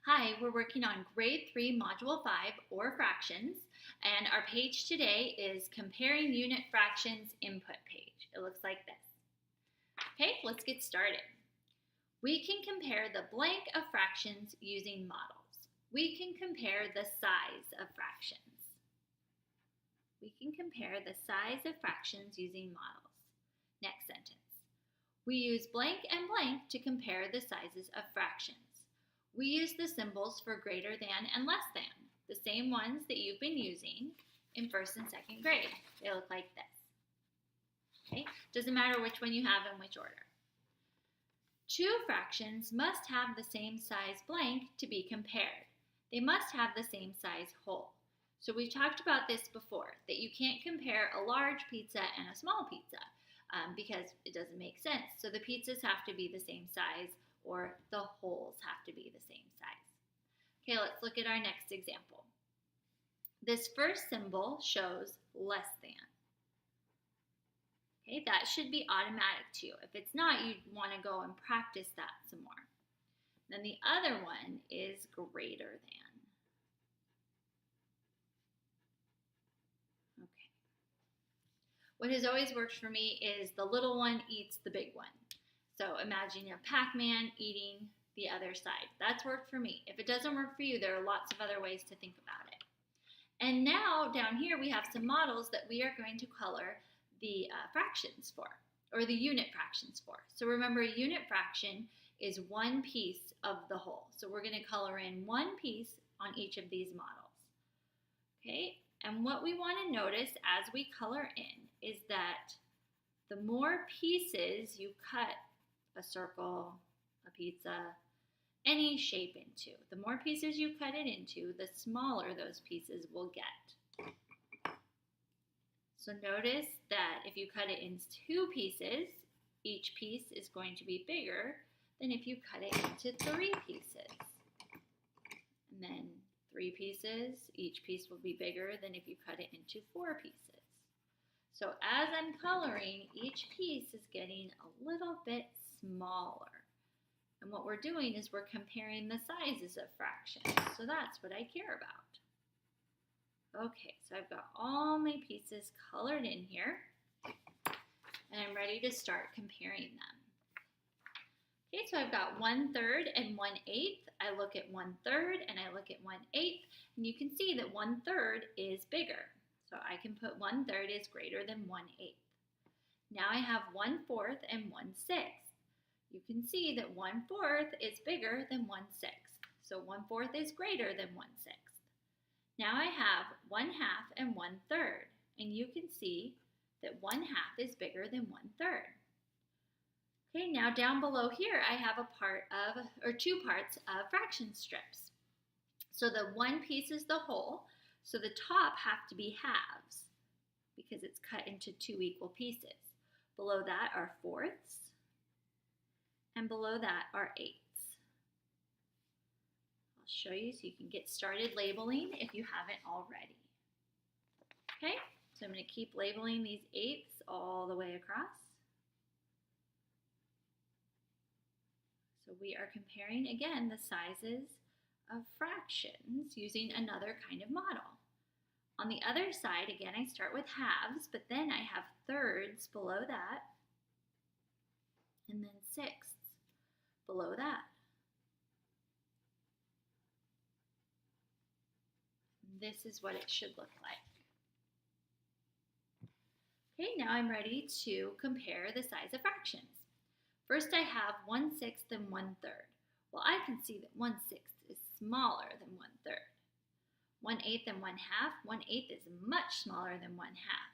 Hi, we're working on Grade 3, Module 5, or fractions, and our page today is Comparing Unit Fractions Input page. It looks like this. Okay, let's get started. We can compare the blank of fractions using models. We can compare the size of fractions. We can compare the size of fractions using models. Next sentence. We use blank and blank to compare the sizes of fractions. We use the symbols for greater than and less than, the same ones that you've been using in first and second grade. They look like this. Okay? Doesn't matter which one you have in which order. Two fractions must have the same size blank to be compared. They must have the same size whole. So we've talked about this before, that you can't compare a large pizza and a small pizza because it doesn't make sense. So the pizzas have to be the same size, or the wholes have to be the same size. Okay, let's look at our next example. This first symbol shows less than. Okay, that should be automatic to you. If it's not, you'd want to go and practice that some more. Then the other one is greater than. Okay. What has always worked for me is the little one eats the big one. So imagine a Pac-Man eating the other side. That's worked for me. If it doesn't work for you, there are lots of other ways to think about it. And now down here we have some models that we are going to color the fractions for, or the unit fractions for. So remember, a unit fraction is one piece of the whole. So we're going to color in one piece on each of these models. Okay, and what we want to notice as we color in is that the more pieces you cut a circle, a pizza, any shape into, the more pieces you cut it into, the smaller those pieces will get. So notice that if you cut it into two pieces, each piece is going to be bigger than if you cut it into three pieces. And then three pieces, each piece will be bigger than if you cut it into four pieces. So as I'm coloring, each piece is getting a little bit smaller. And what we're doing is we're comparing the sizes of fractions. So that's what I care about. Okay, so I've got all my pieces colored in here, and I'm ready to start comparing them. Okay, so I've got 1/3 and 1/8. I look at 1/3 and I look at 1/8, and you can see that 1/3 is bigger. So I can put 1/3 is greater than 1/8. Now I have 1/4 and 1/6. You can see that 1/4 is bigger than 1/6. So 1/4 is greater than 1/6. Now I have 1/2 and 1/3, and you can see that 1/2 is bigger than 1/3. Okay, now down below here I have two parts of fraction strips. So the one piece is the whole, so the top have to be halves because it's cut into two equal pieces. Below that are fourths, and below that are eighths. I'll show you so you can get started labeling if you haven't already. Okay, so I'm going to keep labeling these eighths all the way across. So we are comparing again the sizes of fractions using another kind of model. On the other side, again, I start with halves, but then I have thirds below that, and then sixths below that. This is what it should look like. Okay, now I'm ready to compare the size of fractions. First I have 1/6 and 1/3. Well, I can see that 1/6 is smaller than 1/3. 1/8 and 1/2. 1/8 is much smaller than 1/2.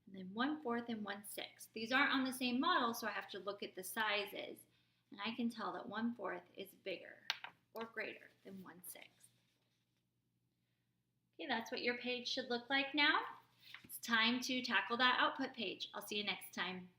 And then 1/4 and 1/6. These aren't on the same model, so I have to look at the sizes, and I can tell that 1/4 is bigger or greater than 1/6. Okay, that's what your page should look like now. It's time to tackle that output page. I'll see you next time.